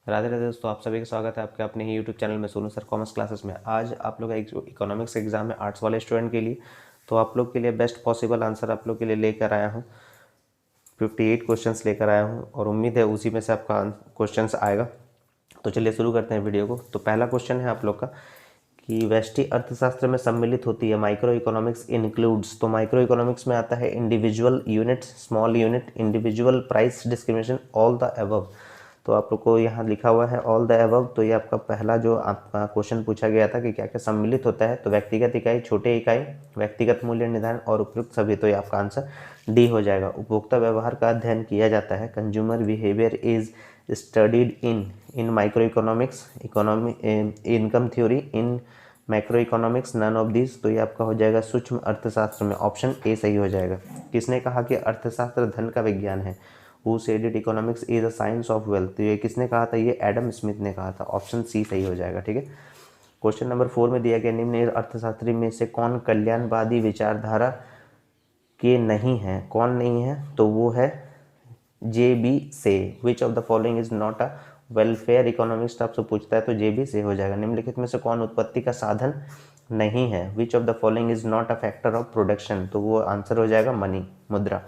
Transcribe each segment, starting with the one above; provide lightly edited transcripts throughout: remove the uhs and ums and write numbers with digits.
राधे राधे दोस्तों, आप सभी का स्वागत है आपके अपने ही यूट्यूब चैनल में सोनू सर कॉमर्स क्लासेस में। आज आप लोग का इकोनॉमिक्स एग्जाम है आर्ट्स वाले स्टूडेंट के लिए, तो आप लोग के लिए बेस्ट पॉसिबल आंसर आप लोग के लिए लेकर आया हूँ। 58 क्वेश्चंस लेकर आया हूँ और उम्मीद है उसी में से आपका क्वेश्चंस आएगा। तो चलिए शुरू करते हैं वीडियो को। तो पहला क्वेश्चन है आप लोग का कि व्यष्टि अर्थशास्त्र में सम्मिलित होती है माइक्रो इकोनॉमिक्स इनक्लूड्स। तो माइक्रो इकोनॉमिक्स में आता है individual unit, small unit, individual price discrimination, all the above. तो आप लोग को यहाँ लिखा हुआ है ऑल द अबव। तो ये आपका पहला जो आपका क्वेश्चन पूछा गया था कि क्या क्या सम्मिलित होता है, तो व्यक्तिगत इकाई, छोटे इकाई, व्यक्तिगत मूल्य निर्धारण और उपयुक्त सभी। तो ये आपका आंसर डी हो जाएगा। उपभोक्ता व्यवहार का अध्ययन किया जाता है, consumer behaviour is studied in micro economics, economy income theory in macro economics, none of this. तो ये आपका हो जाएगा सूक्ष्म अर्थशास्त्र में, ऑप्शन ए सही हो जाएगा। किसने कहा कि अर्थशास्त्र धन का विज्ञान है? Who said it economics is a science of wealth. तो ये किसने कहा था? ये एडम स्मिथ ने कहा था, ऑप्शन सी सही हो जाएगा। ठीक है। क्वेश्चन नंबर 4 में दिया गया निम्न अर्थशास्त्री में से कौन कल्याणवादी विचारधारा के नहीं है? कौन नहीं है? तो वो है जे बी से। विच of the following is not a welfare economist आपसे पूछता है तो जे बी से हो जाएगा। निम्नलिखित में से कौन उत्पत्ति का साधन नहीं है? Which of the following is not a factor of production. तो वो आंसर हो जाएगा मनी, मुद्रा।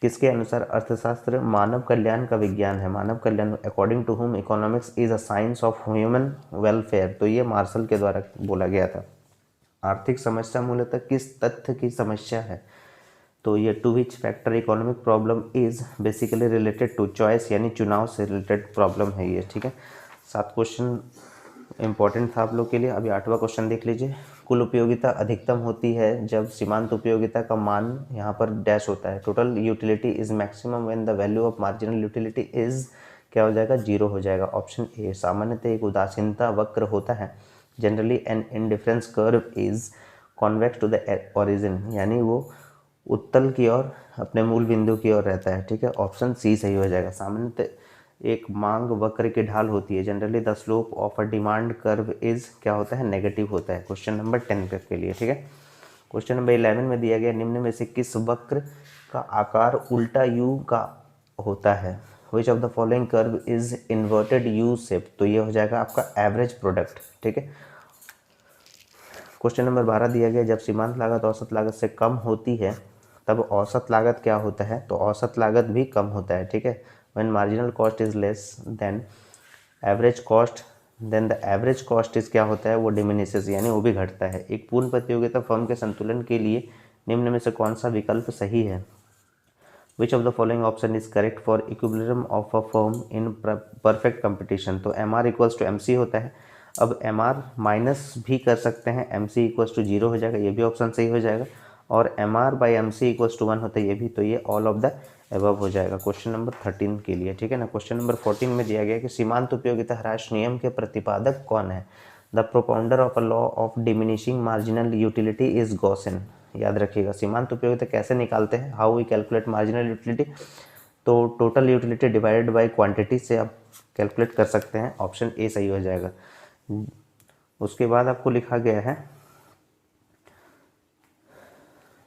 किसके अनुसार अर्थशास्त्र मानव कल्याण का विज्ञान है? मानव कल्याण, according to whom economics is a science of human welfare. तो ये मार्शल के द्वारा बोला गया था। आर्थिक समस्या मूलतः किस तथ्य की समस्या है? तो ये to which factor economic problem is basically related to choice, यानी चुनाव से रिलेटेड प्रॉब्लम है ये। ठीक है। 7 क्वेश्चन इंपॉर्टेंट था आप लोग के लिए। अभी 8वां क्वेश्चन देख लीजिए। कुल उपयोगिता अधिकतम होती है जब सीमांत उपयोगिता का मान यहाँ पर डैश होता है। Total utility is maximum when the value of marginal utility is क्या हो जाएगा? 0 हो जाएगा, ऑप्शन ए। सामान्यतः एक उदासीनता वक्र होता है, generally an indifference curve is convex to the origin, यानी वो उत्तल की ओर, अपने मूल बिंदु की ओर रहता है। ठीक है, ऑप्शन सी सही हो जाएगा। सामान्यतः एक मांग वक्र की ढाल होती है, generally the slope of a demand curve is क्या होता है? नेगेटिव होता है। क्वेश्चन नंबर 10 के लिए। ठीक है। क्वेश्चन नंबर 11 में दिया गया निम्न में से किस वक्र का आकार उल्टा यू का होता है? Which of the following curve is inverted U shape. तो ये हो जाएगा आपका एवरेज प्रोडक्ट। ठीक है। क्वेश्चन नंबर 12 दिया गया जब सीमांत लागत औसत लागत से कम होती है तब औसत लागत क्या होता है? तो औसत लागत भी कम होता है। ठीक है। When marginal cost is less than average cost, then the average cost is क्या होता है? वो डिमिनिशेस, यानी वो भी घटता है। एक पूर्ण प्रतियोगिता फर्म के संतुलन के लिए निम्न में से कौन सा विकल्प सही है? Which of the following option is correct for equilibrium of a firm in perfect competition. तो M R equals to M C होता है। अब एम आर माइनस भी कर सकते हैं, एम सी इक्वल्स टू 0 हो जाएगा, ये भी ऑप्शन सही हो जाएगा। और M R by M C equals to 1 होता है ये भी, तो ये ऑल ऑफ द एबव हो जाएगा क्वेश्चन नंबर 13 के लिए। ठीक है ना। क्वेश्चन नंबर 14 में दिया गया कि सीमांत उपयोगिता ह्रास नियम के प्रतिपादक कौन है? The propounder of a law of diminishing marginal utility is Gossen. याद रखिएगा, सीमांत उपयोगिता कैसे निकालते हैं? How we calculate marginal utility? तो total utility divided by quantity से आप कैलकुलेट कर सकते हैं, ऑप्शन ए सही हो जाएगा। उसके बाद आपको लिखा गया है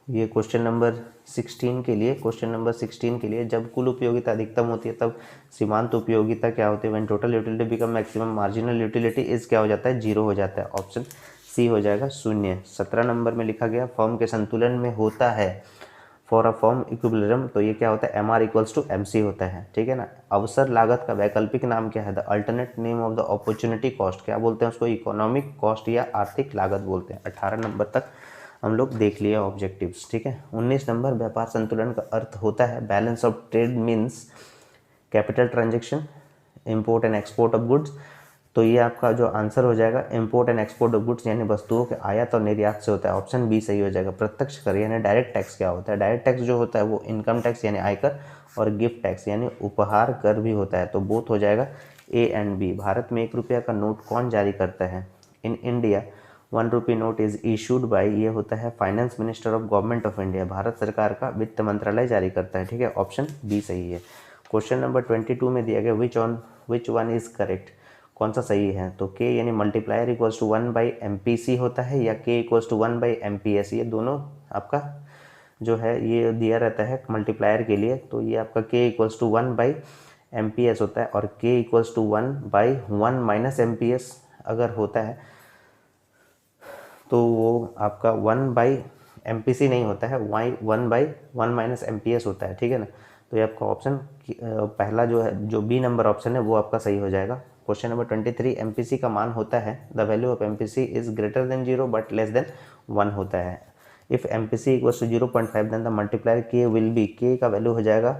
ये क्वेश्चन नंबर 16 के लिए। क्वेश्चन नंबर 16 के लिए जब कुल उपयोगिता अधिकतम होती है तब सीमांत उपयोगिता क्या होती है? When total utility become maximum marginal utility is क्या हो जाता है? 0 हो जाता है, ऑप्शन सी हो जाएगा, 0। 17 नंबर में लिखा गया फर्म के संतुलन में होता है फॉर अ फर्म इक्विलिब्रियम। तो ये क्या होता है? M R equals to M C होता है। ठीक है ना। अवसर लागत का वैकल्पिक नाम क्या है? The alternate name of the opportunity cost. क्या बोलते हैं उसको? इकोनॉमिक कॉस्ट या आर्थिक लागत बोलते हैं। 18 नंबर तक हम लोग देख लिए ऑब्जेक्टिव्स। ठीक है। 19 नंबर व्यापार संतुलन का अर्थ होता है balance of trade means capital transaction, import and export of goods. तो ये आपका जो आंसर हो जाएगा import and export of goods, यानी वस्तुओं के आयात और निर्यात से होता है, ऑप्शन बी सही हो जाएगा। प्रत्यक्ष कर यानी डायरेक्ट टैक्स क्या होता है? डायरेक्ट टैक्स जो होता है वो इनकम टैक्स यानी आयकर और गिफ्ट टैक्स यानी उपहार कर भी होता है। तो बोथ हो जाएगा ए एंड बी। भारत में 1 रुपया का नोट कौन जारी करता है? In India 1 rupee note is issued by, ये होता है finance minister of government of India, Bharat सरकार का वित्त मंत्रालय जारी करता है। ठीक है, ऑप्शन बी सही है। क्वेश्चन नंबर 22 में दिया गया विच वन इज करेक्ट, कौन सा सही है? तो के यानी multiplier equals to 1 by M P C होता है या K equals to 1 by M P S, ये दोनों आपका जो है ये दिया रहता है मल्टीप्लायर के लिए। तो ये आपका के इक्वल्स टू 1 बाई MPS होता है, और K equals to 1/1 minus MPS अगर होता है तो वो आपका 1/MPC नहीं होता है, 1/1 माइनस MPS होता है, ठीक है ना। तो ये आपका ऑप्शन पहला जो है, जो बी नंबर ऑप्शन है वो आपका सही हो जाएगा। क्वेश्चन नंबर 23, MPC का मान होता है, the value of MPC is greater than 0 but less than 1 होता है। If MPC equals to 0.5 then the multiplier K will be, K का वैल्यू हो जाएगा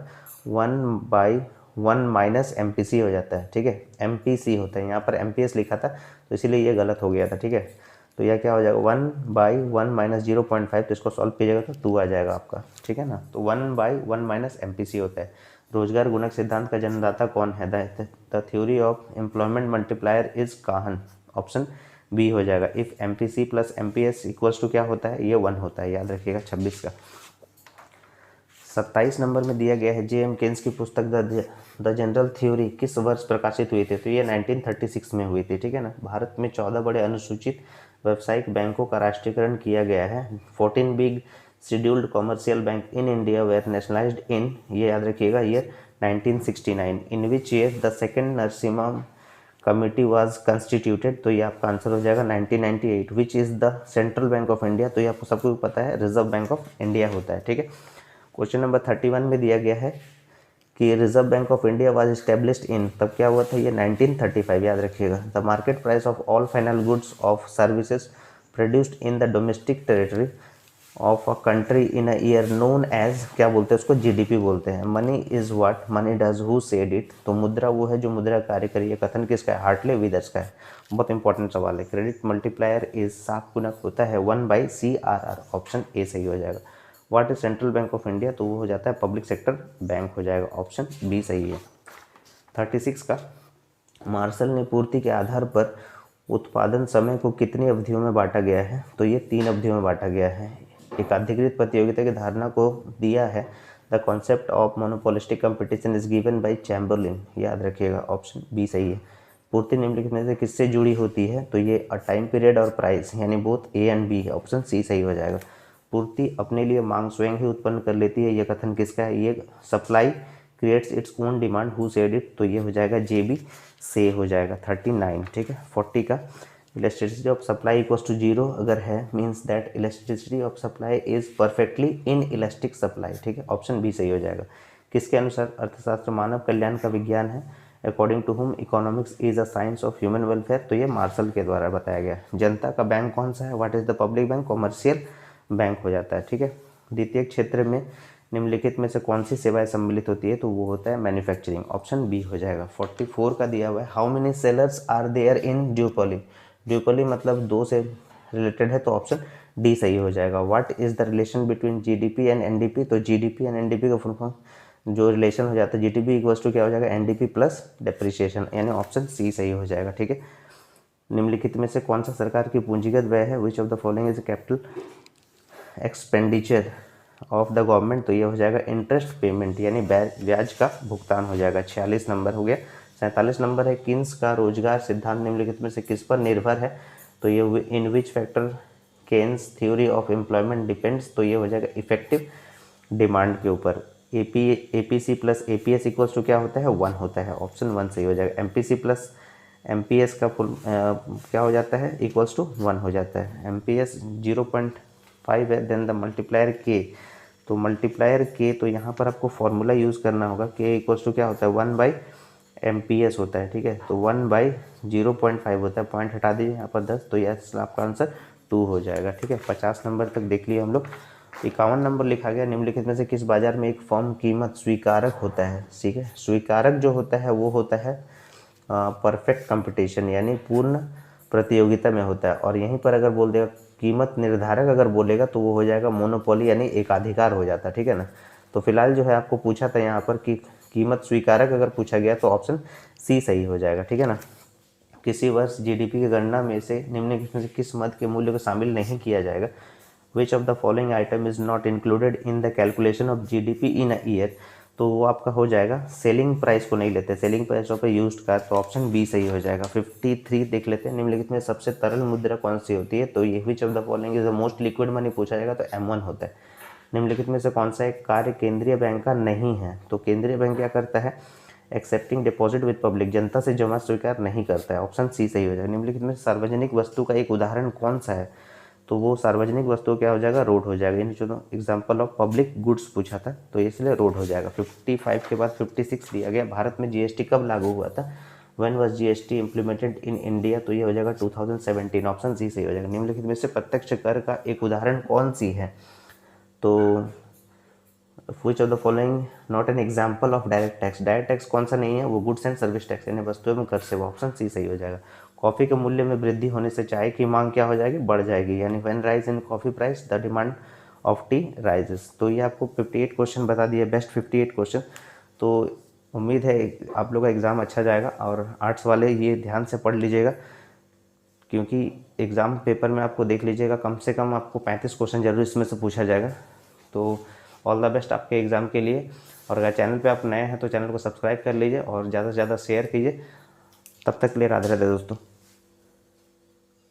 1/1 माइनस MPC हो जाता है, ठीक है। MPC होता है, यहाँ पर MPS लिखा था तो इसीलिए ये गलत हो गया था, ठीक है। तो यह क्या हो जाएगा 1/1 माइनस 0.5, तो इसको सॉल्व कीजिएगा तो 2 आ जाएगा आपका, ठीक है ना। तो 1/1 माइनस MPC होता है। रोजगार गुणक सिद्धांत का जन्मदाता कौन है? The theory of employment multiplier is Kahn, option B हो जाएगा। If MPC plus MPS equals to क्या होता है, ये 1 होता है, याद रखिएगा 26 का। 27 नंबर में दिया गया है J.M. केन्स की पुस्तक द जनरल थ्योरी किस वर्ष प्रकाशित हुई थी? तो ये 1936 में हुई थी, ठीक है ना। भारत में 14 बड़े अनुसूचित व्यावसायिक बैंकों का राष्ट्रीयकरण किया गया है। 14 big scheduled commercial bank in India were nationalized in, ये याद रखिएगा, year 1969। In which year the second Narasimha committee was constituted, तो ये आपका आंसर हो जाएगा 1998। Which is the central bank of India, तो ये आपको सबको पता है रिजर्व बैंक ऑफ इंडिया होता है, ठीक है। क्वेश्चन नंबर 31 में दिया गया है कि Reserve Bank of India was established in, तब क्या हुआ था, ये 1935, याद रखिएगा। The market price of all final goods of services produced in the domestic territory of a country in a year known as, क्या बोलते हैं उसको, GDP बोलते हैं। Money is what money does, who said it, तो मुद्रा वो है जो मुद्रा कार्य करी है, कथन किसका है, हार्टले विदर्स का है। बहुत इंपॉर्टेंट सवाल है। क्रेडिट मल्टीप्लायर इज साफ गुणक होता है 1/CRR, ऑप्शन ए सही हो जाएगा। What is central bank of India, तो वो हो जाता है पब्लिक सेक्टर बैंक हो जाएगा, ऑप्शन बी सही है। 36 का, मार्शल ने पूर्ति के आधार पर उत्पादन समय को कितनी अवधियों में बांटा गया है, तो ये 3 अवधियों में बांटा गया है। एक अधिकृत प्रतियोगिता की धारणा को दिया है। The concept of monopolistic competition is given by Chamberlain, याद रखिएगा, ऑप्शन बी सही है। पूर्ति निम्नलिखित में से किससे जुड़ी होती है, तो ये अ टाइम पीरियड और प्राइस, यानी बोथ ए एंड बी है, ऑप्शन सी सही हो जाएगा। पूर्ति अपने लिए मांग स्वयं ही उत्पन्न कर लेती है, यह कथन किसका है, ये supply creates its own demand, who said it, तो ये हो जाएगा JB से हो जाएगा 39, ठीक है। 40 का, elasticity of supply equals to 0 अगर है, means that elasticity of supply is perfectly inelastic supply, ठीक है, ऑप्शन बी सही हो जाएगा। किसके अनुसार अर्थशास्त्र मानव कल्याण का विज्ञान है? According to whom economics is a science of human welfare, तो ये मार्शल के द्वारा बताया गया। जनता का बैंक कौन सा है? What is the public bank? Commercial bank हो जाता है, ठीक है। द्वितीय क्षेत्र में निम्नलिखित में से कौन सी सेवाएं सम्मिलित होती है, तो वो होता है मैन्युफैक्चरिंग, ऑप्शन बी हो जाएगा। 44 का दिया हुआ है, how many sellers are there in duopoly, duopoly मतलब 2 से रिलेटेड है, तो ऑप्शन डी सही हो जाएगा। What is the relation between GDP and NDP, तो GDP एंड NDP का फुल फॉर्म जो रिलेशन हो जाता है, GDP इक्वल्स टू क्या हो जाएगा, NDP प्लस डेप्रिसिएशन, यानी ऑप्शन सी सही हो जाएगा, ठीक है। निम्नलिखित में से कौन सा सरकार की पूंजीगत व्यय है? Which of the following is capital expenditure of the government, तो ये हो जाएगा इंटरेस्ट पेमेंट, यानी ब्याज का भुगतान हो जाएगा। 46 नंबर हो गया। 47 नंबर है, किन्स का रोजगार सिद्धांत निम्नलिखित में से किस पर निर्भर है, तो ये in which factor Keynes theory of employment depends, तो ये हो जाएगा इफेक्टिव डिमांड के ऊपर। APC plus APS equals to क्या होता है, 1 होता है, ऑप्शन 1 सही हो जाएगा। MPC प्लस MPS का फुल क्या हो जाता है, इक्वल्स टू 1 हो जाता है। MPS 0.5 है, देन द मल्टीप्लायर K, तो मल्टीप्लायर K, तो यहाँ पर आपको फॉर्मूला यूज़ करना होगा। K इक्वल्स टू क्या होता है, 1/MPS होता है, ठीक है। तो 1/0.5 होता है, पॉइंट हटा दीजिए यहाँ पर 10, तो यह आपका आंसर 2 हो जाएगा, ठीक है। 50 नंबर तक देख लिए हम लोग। 51 नंबर लिखा गया, निम्नलिखित में से किस बाजार में एक फर्म कीमत स्वीकारक होता है, ठीक है। स्वीकारक जो होता है वो होता है परफेक्ट कंपटीशन, यानी पूर्ण प्रतियोगिता में होता है। और यहीं पर अगर बोल देगा कीमत निर्धारक, अगर बोलेगा तो वो हो जाएगा मोनोपोली, यानी एकाधिकार हो जाता है, ठीक है ना। तो फिलहाल जो है आपको पूछा था यहाँ पर कि कीमत स्वीकारक अगर पूछा गया तो ऑप्शन सी सही हो जाएगा, ठीक है ना। किसी वर्ष GDP की गणना में से निम्नलिखित में से किस मद के मूल्य को शामिल नहीं किया जाएगा? विच of the following item is not included in the calculation of GDP in a year, तो वो आपका हो जाएगा सेलिंग प्राइस को नहीं लेते, selling price of A used car, तो ऑप्शन बी सही हो जाएगा। 53 देख लेते हैं, निम्नलिखित में सबसे तरल मुद्रा कौन सी होती है, तो ये विच of the following is the most liquid money पूछा जाएगा तो M1 होता है। निम्नलिखित में से कौन सा एक कार्य केंद्रीय बैंक का नहीं है, तो केंद्रीय बैंक क्या करता है, एक्सेप्टिंग डिपॉजिट विद पब्लिक, जनता से जमा स्वीकार नहीं करता है। ऑप्शन सी सही हो जाएगा। निम्नलिखित में सार्वजनिक वस्तु का एक उदाहरण कौन सा है? तो वो सार्वजनिक वस्तु क्या हो जाएगा? रोड हो जाएगा। यानी जो एग्जाम्पल ऑफ पब्लिक गुड्स पूछा था तो इसलिए रोड हो जाएगा। 55 के बाद 56 दिया गया, भारत में जीएसटी कब लागू हुआ था? When was GST implemented in India? तो ये हो जाएगा 2017। ऑप्शन सी सही हो जाएगा। निम्नलिखित में से प्रत्यक्ष कर का एक उदाहरण कौन सी है? तो विच of the following not an example of direct tax? Direct tax कौन सा नहीं है? वो गुड्स एंड सर्विस टैक्स, यानी वस्तु एवं कर से। वो ऑप्शन सी सही हो जाएगा। कॉफ़ी के मूल्य में वृद्धि होने से चाय की मांग क्या हो जाएगी? बढ़ जाएगी। यानी when rise in coffee price the demand of T rises. तो ये आपको 58 क्वेश्चन बता दिए, बेस्ट 58 क्वेश्चन। तो उम्मीद है आप लोग का एग्ज़ाम अच्छा जाएगा। और आर्ट्स वाले ये ध्यान से पढ़ लीजिएगा, क्योंकि एग्ज़ाम पेपर में आपको देख लीजिएगा कम से कम आपको 35 क्वेश्चन जरूर इसमें से पूछा जाएगा। तो ऑल द बेस्ट आपके एग्ज़ाम के लिए। और अगर चैनल पे आप नए हैं तो चैनल को सब्सक्राइब कर लीजिए और ज़्यादा से ज़्यादा शेयर कीजिए। तब तक के लिए राधे राधे दोस्तों।